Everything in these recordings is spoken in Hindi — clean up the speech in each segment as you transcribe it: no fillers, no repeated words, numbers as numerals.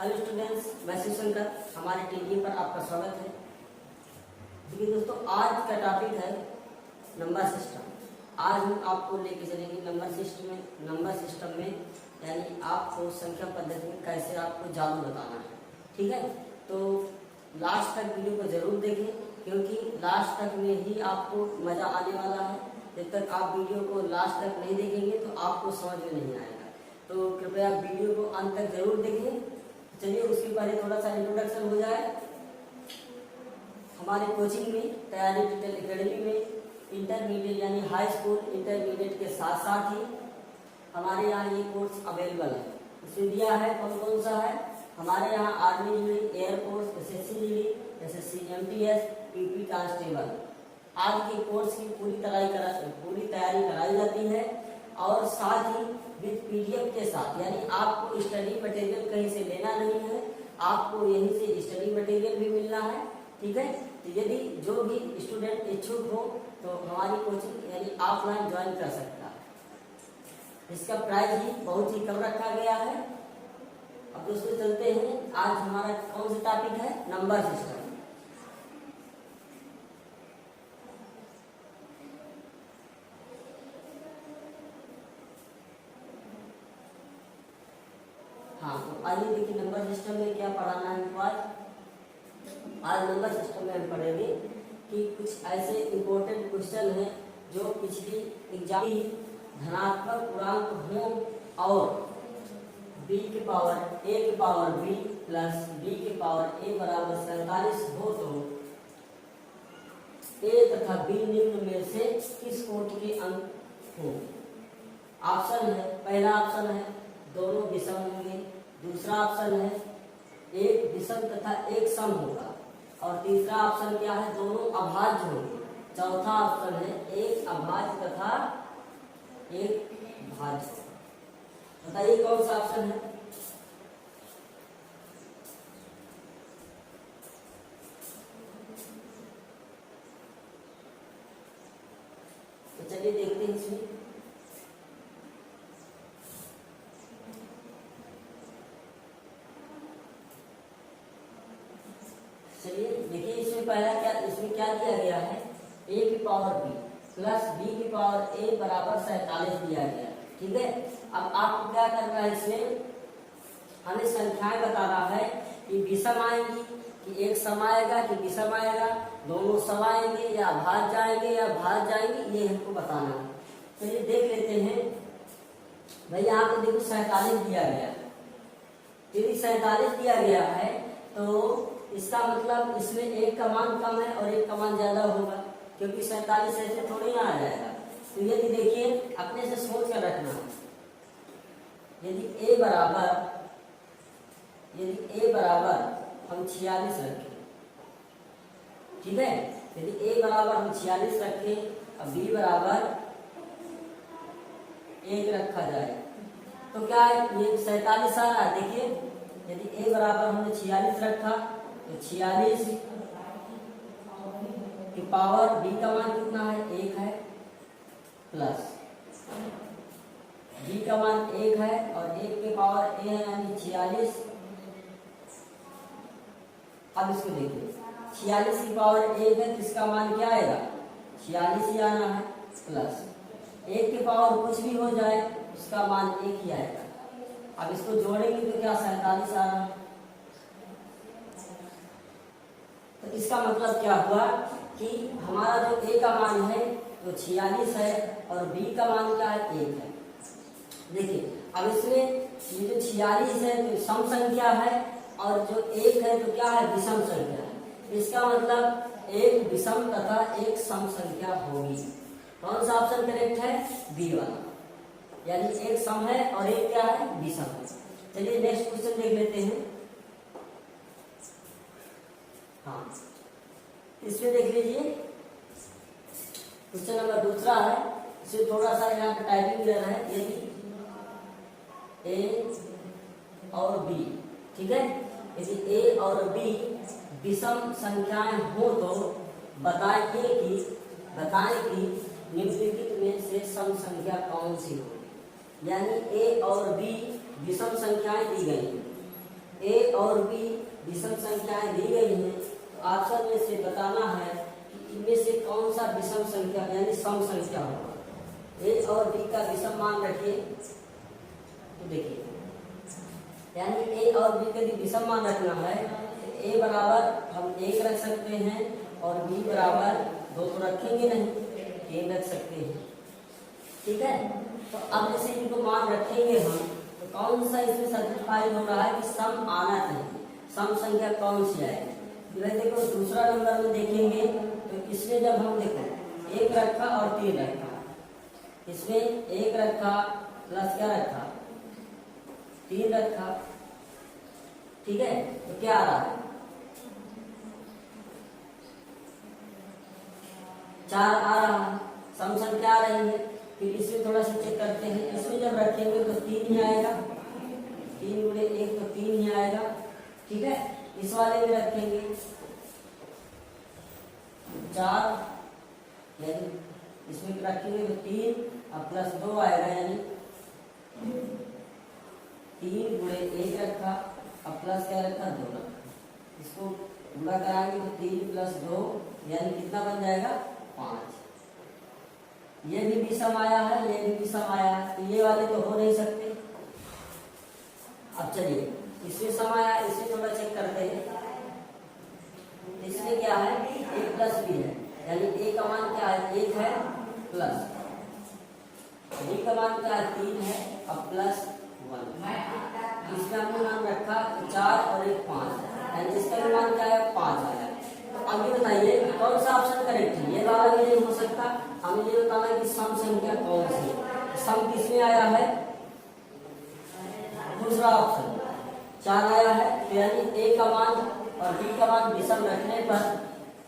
हेलो स्टूडेंट्स, मैं शिव शंकर, हमारे टीवी पर आपका स्वागत है। देखिए दोस्तों, आज का टॉपिक है नंबर सिस्टम। आज हम आपको लेके चलेंगे नंबर सिस्टम में यानी आपको संख्या पद्धति में कैसे आपको जादू बताना है। ठीक है, तो लास्ट तक वीडियो को जरूर देखें, क्योंकि लास्ट तक में ही आपको मजा आने वाला है। जब तक आप वीडियो को लास्ट तक नहीं देखेंगे तो आपको समझ में नहीं आएगा। तो कृपया वीडियो को अंत तक जरूर देखें। चलिए, उसके पहले थोड़ा सा इंट्रोडक्शन हो जाए। हमारे कोचिंग में तैयारी डिजिटल एकेडमी में इंटरमीडिएट यानी हाई स्कूल इंटरमीडिएट के साथ साथ ही हमारे यहाँ ये कोर्स अवेलेबल है। इसमें दिया है कौन कौन सा है। हमारे यहाँ आर्मी जुड़ी, एयरफोर्स, SSC जुड़ी, SSC MTS, PP कांस्टेबल आदि के कोर्स की पूरी तैयारी कराई जाती है। और साथ ही विद PDF के साथ, यानी आपको स्टडी मटेरियल कहीं से लेना नहीं है, आपको यहीं से स्टडी मटेरियल भी मिलना है। ठीक है, तो यदि जो भी स्टूडेंट इच्छुक हो तो हमारी कोचिंग यानी ऑफलाइन ज्वाइन कर सकता है। इसका प्राइस भी बहुत ही कम रखा गया है। अब दोस्तों चलते हैं, आज हमारा कौन सा टॉपिक है, नंबर सिस्टम। हाँ, तो आइए देखिए नंबर सिस्टम में क्या पढ़ाना है हमको आज नंबर सिस्टम में हम पढ़ेंगे कि कुछ ऐसे इंपॉर्टेंट क्वेश्चन हैं जो पिछली एग्जाम धनात्मक पूर्णांक हो और b के पावर a के पावर b प्लस b के पावर a बराबर 47 हो तो a तथा b निम्न में से किस कोटि के अंक हो। ऑप्शन है, पहला ऑप्शन है दोनों विषम होंगे, दूसरा ऑप्शन है एक विषम तथा एक सम होगा, और तीसरा ऑप्शन क्या है, दोनों अभाज्य होंगे। चौथा ऑप्शन है एक अभाज्य तथा एक भाज्य। बताइए कौन सा ऑप्शन है। तो चलिए देखते हैं इसमें। चलिए देखिए, इसमें क्या दिया गया है, a की पावर b प्लस b की पावर a बराबर 47 दिया गया। ठीक है, अब आपको क्या करना है, इसमें हमें संख्याएं बताना है कि विषम आएंगी कि एक सम आएगा कि विषम आएगा, दोनों सम आएंगे या भाज्य आएंगे या भाज्य आएंगे, ये हमको बताना है। चलिए देख लेते हैं। भाई यहाँ पे देखो 47 दिया गया, यदि 47 दिया गया है तो इसका मतलब इसमें एक का मान कम है और एक का मान ज्यादा होगा, क्योंकि 47 ऐसे थोड़ी ना आ जाएगा। तो यदि देखिए, अपने से सोच कर रखना, यदि a बराबर हम 46 रखें, ठीक है, यदि a बराबर हम 46 रखें और b बराबर 1 रखा जाए तो क्या ये 47 आ रहा है। देखिए, यदि a बराबर हमने 46 रखा तो 46 की पावर b का मान कितना है, 1 है, प्लस b का मान 1 है और 1 के पावर a है यानी 46। अब इसको देखिए, 46 की पावर 1 है तो इसका मान क्या आएगा, 46 ही आना है, प्लस 1 के पावर कुछ भी हो जाए उसका मान 1 ही आएगा। अब इसको जोड़ेंगे तो क्या 47 आ रहा है। तो इसका मतलब क्या हुआ कि हमारा जो a का मान है वो 46 है और b का मान क्या है, 1 है। देखिए, अब इसमें ये जो 46 है तो सम संख्या है और जो 1 है तो क्या है, विषम संख्या है। इसका मतलब एक विषम तथा एक सम संख्या होगी। कौन सा ऑप्शन करेक्ट है, बी वाला, यानी एक सम है और एक क्या है, विषम है। चलिए नेक्स्ट क्वेश्चन देख लेते हैं। हाँ, इसमें देख लीजिए, क्वेश्चन नंबर दूसरा है। इसमें थोड़ा सा यहाँ पे टाइपिंग देना है, यदि a और b, ठीक है, यदि a और b विषम संख्याएं हो तो बताएं कि निम्नलिखित में से सम संख्या कौन सी हो। यानी a और b विषम संख्याएं दी गई हैं, ए और बी विषम संख्याएं दी गई हैं, तो ऑप्शन में से बताना है कि इनमें से कौन सा विषम संख्या यानी सम संख्या होगा। ए और बी का विषम मान रखिए, तो देखिए यानी ए और बी का यदि विषम मान रखना है तो ए बराबर हम 1 रख सकते हैं और बी बराबर 2 तो रखेंगे नहीं, 3 रख सकते हैं। ठीक है, तो अब जैसे इनको मान रखेंगे हम, तो कौन सा इसमें सर्टिफाइड हो रहा है कि सम आना चाहिए, सम संख्या कौन सी आएगी। भाई देखो दूसरा नंबर में देखेंगे तो इसमें जब हम देखो 1 रखा और 3 रखा, इसमें 1 रखा प्लस क्या रखा 3 रखा, ठीक है, तो क्या आ रहा है 4 आ रहा है, सम संख्या आ रही है। फिर इसमें थोड़ा सा चेक करते हैं, इसमें जब रखेंगे तो 3 ही आएगा, 3 गुणे 1 तो 3 ही आएगा। ठीक है, इस वाले में रखेंगे 4 यानी इसमें रखेंगे तो 3 और प्लस 2 आएगा, यानी 3 गुणे 1 रखा और प्लस क्या रखा 2 रखा, इसको गुणा कराएंगे तो 3 प्लस 2 यानी कितना बन जाएगा 5। ये भी विषम आया है, ये भी विषम आया है, तो ये वाले तो हो नहीं सकते। अब चलिए इसमें सम आया, इसमें थोड़ा चेक करते हैं। इसमें क्या है a प्लस बी है, यानी a का मान क्या है 1 है प्लस b का मान क्या है 3 है अब प्लस 1। इसमें हमने मान रखा 4 और 1 5, यानी इसका भी मान क्या है 5 आया। तो अब ये बताइए कि कौन सा ऑप्शन करेक्ट है, ये वाला भी नहीं हो सकता, हमें ये बताना है कि सम संख्या कौन सी है। सम किसमें आया है दूसरा ऑप्शन 4 आया है, तो यानी a का मान और b का मान विषम रखने पर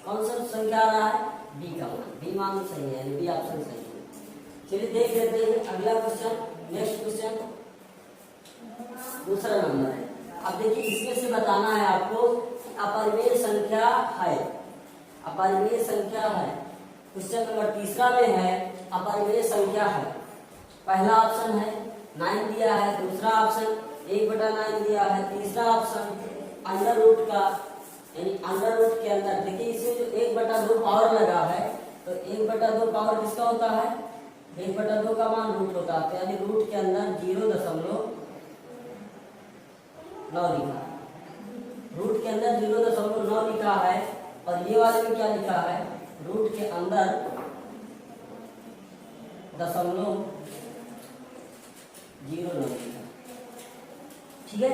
कौन सा संख्या आ रहा है b का मान, b मान सही है, यानी b ऑप्शन सही है। चलिए देख लेते हैं अगला क्वेश्चन, नेक्स्ट क्वेश्चन दूसरा नंबर है। अब देखिए इसमें से बताना है आपको कि अपरिमेय संख्या है, अपरिमेय संख्या है। क्वेश्चन नंबर तीसरा में है अपरिमेय संख्या है। पहला ऑप्शन है 9 दिया है, दूसरा ऑप्शन 1/9 दिया है, तीसरा ऑप्शन अंडर रूट का यानी अंडर रूट के अंदर। देखिए इसमें जो 1/2 पावर लगा है, तो 1/2 पावर किसका होता है 1/2 का मान रूट होता है, यानी रूट के अंदर 0.9 लिखा, रूट के अंदर 0.9 लिखा है। और ये वाले में क्या लिखा है रूट के अंदर 0.09 लिखा। ठीक है,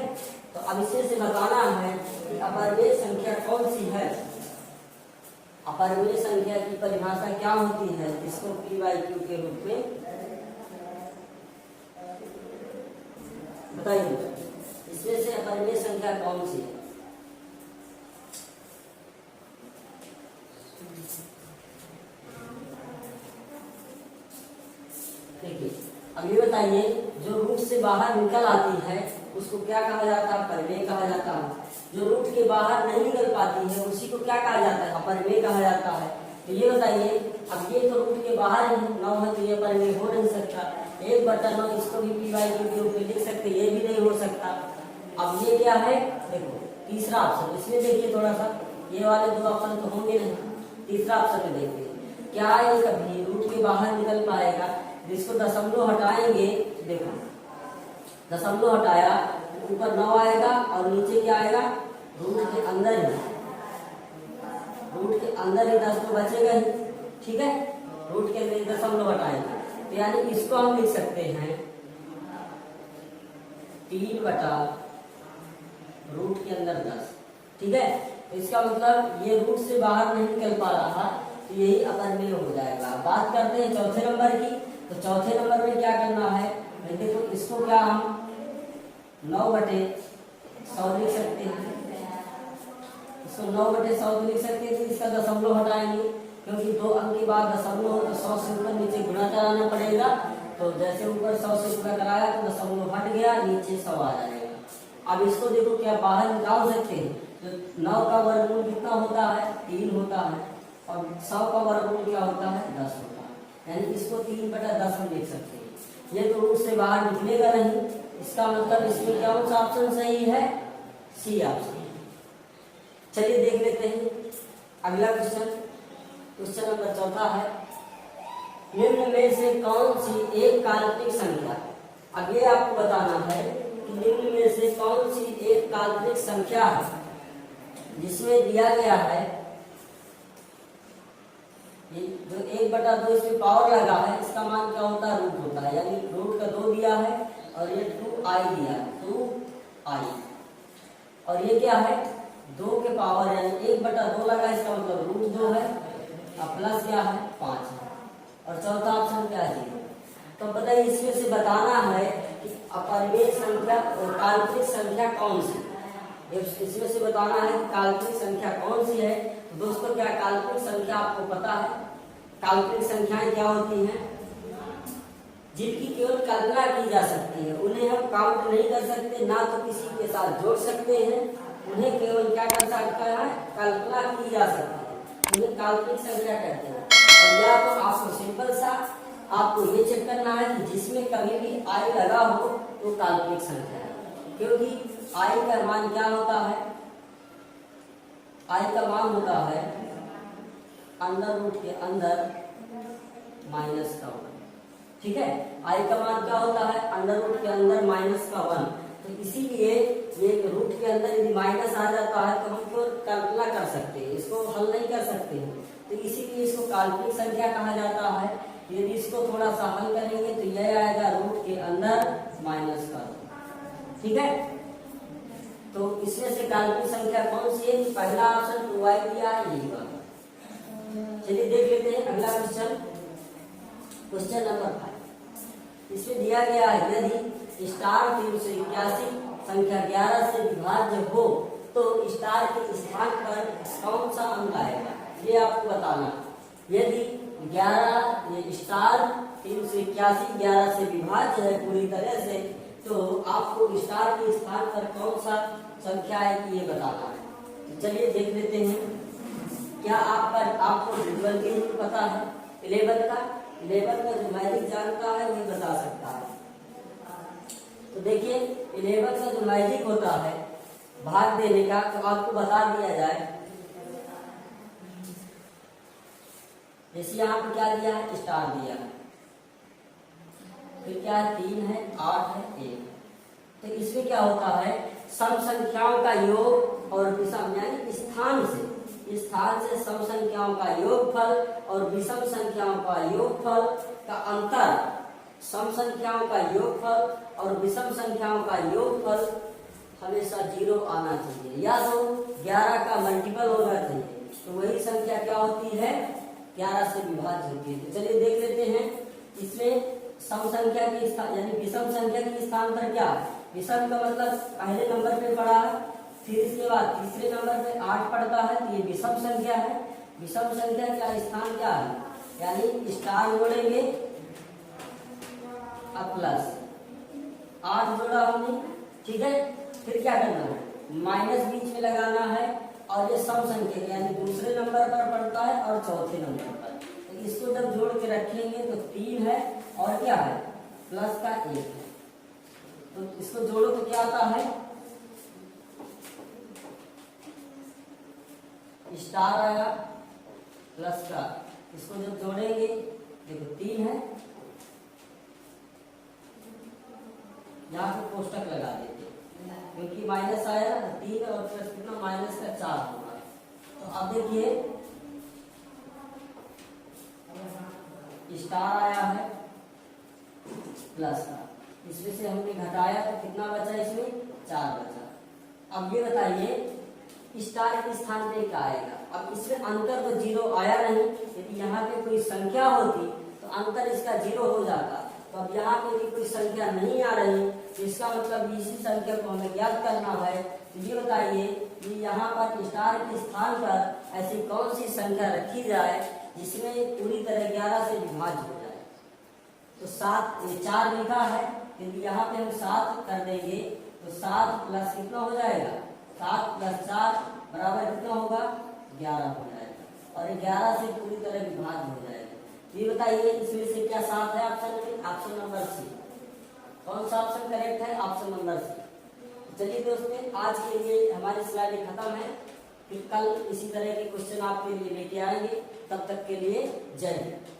तो अब इससे बताना है कि अपरिमेय संख्या कौन सी है। अपरिमेय संख्या की परिभाषा क्या होती है, इसको p/q के रूप में बताइए। इसमें से अपरिमेय संख्या कौन सी है। देखिए अब ये बताइए जो रूट से बाहर निकल आती है उसको क्या कहा जाता है अपरिमेय कहा जाता है। जो रूट के बाहर नहीं निकल पाती है उसी को क्या कहा जाता है अपरिमेय कहा जाता है। तो ये बताइए अब ये तो रूट के बाहर ही 9 है, तो ये अपरिमेय हो नहीं सकता। 1/9 इसको भी p/q के रूप में लिख सकते, ये भी नहीं हो सकता। अब ये क्या है देखो तीसरा ऑप्शन, इसमें देखिए थोड़ा सा ये वाले 2 ऑप्शन तो होंगे नहीं, तीसरा ऑप्शन में देखिए क्या ये कभी रूट के बाहर निकल पाएगा। जिसको दशमलव हटाएंगे, देखो दशमलव हटाया ऊपर 9 आएगा और नीचे क्या आएगा रूट के अंदर ही, रूट के अंदर ही 10 तो बचेगा ही। ठीक है, रूट के अंदर दशमलव हटाएंगे, तो यानी इसको हम लिख सकते हैं 3 रूट के अंदर 10। ठीक है, तो इसका मतलब ये रूट से बाहर नहीं निकल पा रहा, तो यही अपरिमेय हो जाएगा। बात करते हैं चौथे नंबर की, तो चौथे नंबर में क्या करना है देखो इसको क्या हम 9/100 लिख सकते हैं, इसको 9/100 लिख सकते हैं। तो इसका दशमलव हटाएंगे क्योंकि 2 अंक के बाद दशमलव हो तो 100 से ऊपर नीचे गुणा कराना पड़ेगा। तो जैसे ऊपर 100 से गुणा कराया तो दशमलव हट गया, नीचे 100 आ जाएगा। अब इसको देखो क्या बाहर निकाल सकते हैं, तो 9 का वर्गमूल कितना होता है 3 होता है और 100 का वर्गमूल क्या होता है 10 होता है, यानी इसको 3/10 हम लिख सकते हैं। ये तो रूट से बाहर निकलेगा नहीं, इसका मतलब इसमें कौन सा ऑप्शन सही है सी ऑप्शन। चलिए देख लेते हैं अगला क्वेश्चन। क्वेश्चन नंबर 4 है, निम्न में से कौन सी एक काल्पनिक संख्या, अब ये आपको बताना है कि निम्न में से कौन सी एक काल्पनिक संख्या है जिसमें दिया गया है ये जो 1/2 इसमें पावर लगा है, इसका मान क्या होता है, रूट होता है, यानी रूट का 2 दिया है और ये 2i दिया है, 2i, और ये क्या है 2 के पावर यानी 1/2 लगा, इसका मतलब रूट 2 है और प्लस क्या है 5 है, और चौथा ऑप्शन क्या है 0। तो बताइए इसमें से बताना है कि अपरिमेय संख्या और काल्पनिक संख्या कौन सी, इसमें से बताना है कि काल्पनिक संख्या कौन सी है। तो दोस्तों क्या काल्पनिक संख्या आपको पता है, काल्पनिक संख्याएं क्या होती हैं, जिनकी केवल कल्पना की जा सकती है, उन्हें हम काउंट नहीं कर सकते, ना तो किसी के साथ जोड़ सकते हैं, उन्हें केवल क्या कर सकता है, कल्पना की जा सकती है, उन्हें काल्पनिक संख्या कहते हैं। और या तो आपको सिंपल सा आपको ये चेक करना है कि जिसमें कभी भी आई लगा हो तो काल्पनिक संख्या है, क्योंकि आई का मान क्या होता है, आई का मान होता है अंडर रूट के अंदर माइनस का 1, ठीक है। आई का मान क्या होता है, अंडर रूट के अंदर माइनस का 1, तो इसीलिए ये रूट के अंदर यदि माइनस आ जाता है तो हम तो कल्पना कर सकते हैं, इसको हल नहीं कर सकते हैं, तो इसीलिए इसको काल्पनिक संख्या कहा जाता है। यदि इसको थोड़ा सा हल करेंगे तो यह आएगा रूट के अंदर माइनस का 2, ठीक है। तो इसमें से काल्पनिक संख्या कौन सी है, पहला ऑप्शन 2i दिया है, यही बात। चलिए देख लेते हैं अगला क्वेश्चन। क्वेश्चन नंबर 5, इसमें दिया गया है यदि स्टार 381 संख्या 11 से विभाज्य हो तो स्टार के स्थान पर कौन सा अंक आएगा, ये आपको बताना। यदि 11 ये स्टार 381 11 से विभाज्य है पूरी तरह से, तो आपको स्टार के स्थान पर कौन सा संख्या है कि ये बताना है। चलिए देख लेते हैं। क्या आपको ट्रिपल के पता है, 11 का जो मैजिक जानता है वही बता सकता है। तो देखिए 11 का जो मैजिक होता है भाग देने का, तो आपको बता दिया जाए। जैसे यहाँ पे क्या दिया है, स्टार दिया है, फिर क्या है 3 है, 8 है, 1, तो इसमें क्या होता है, सम संख्याओं का योग और विषम यानी स्थान से सम संख्याओं का योगफल और विषम संख्याओं का योगफल का अंतर, सम संख्याओं का योगफल और विषम संख्याओं का योगफल हमेशा 0 आना चाहिए, या तो 11 का मल्टीपल होना चाहिए, तो वही संख्या क्या होती है, 11 से विभाज्य होती है। तो चलिए देख लेते हैं, इसमें सम संख्या के स्थान यानी विषम संख्या के स्थान पर क्या है, विषम का मतलब पहले नंबर पे पड़ा है, फिर इसके बाद तीसरे नंबर पे 8 पड़ता है, तो ये विषम संख्या है। विषम संख्या का स्थान क्या है, यानी स्टार जोड़ेंगे अब प्लस 8 जोड़ा हमने, ठीक है। फिर क्या करना है, माइनस बीच में लगाना है, और ये सम संख्या यानी दूसरे नंबर पर पड़ता है और चौथे नंबर पर, तो इसको जब जोड़ के रखेंगे तो 3 है और क्या है प्लस का 1 है, तो इसको जोड़ो तो क्या आता है, स्टार आया प्लस का, इसको जब जोड़ेंगे देखो 3 है, यहाँ पे कोष्टक लगा देते क्योंकि माइनस आया 3 और प्लस कितना माइनस का 4 होगा। तो अब देखिए स्टार आया है प्लस का, इसमें से हमने घटाया तो कितना बचा, इसमें 4 बचा। अब ये बताइए स्टार के स्थान पे क्या आएगा, अब इसमें अंतर तो 0 आया नहीं, यदि यहाँ पे कोई संख्या होती तो अंतर इसका 0 हो जाता, तो अब यहाँ पे भी कोई संख्या नहीं आ रही, तो इसका मतलब इसी संख्या को हमें ज्ञात करना है। तो ये बताइए कि यहाँ पर स्टार के स्थान पर ऐसी कौन सी संख्या रखी जाए जिसमें पूरी तरह 11 से विभाज्य हो जाए। तो 7 ये 4 लिखा है, यदि यहाँ पे हम 7 कर देंगे तो 7 प्लस कितना हो जाएगा, 7 प्लस 4 बराबर कितना होगा 11 हो जाएगा, और 11 से पूरी तरह विभाज्य हो जाएगा। ये बताइए इसमें से क्या 7 है ऑप्शन में, ऑप्शन नंबर सी। कौन सा ऑप्शन करेक्ट है, ऑप्शन नंबर सी। चलिए दोस्तों, आज के लिए हमारी स्लाइड खत्म है। फिर कल इसी तरह के क्वेश्चन आपके लिए लेके आएंगे। तब तक के लिए जय हिंद।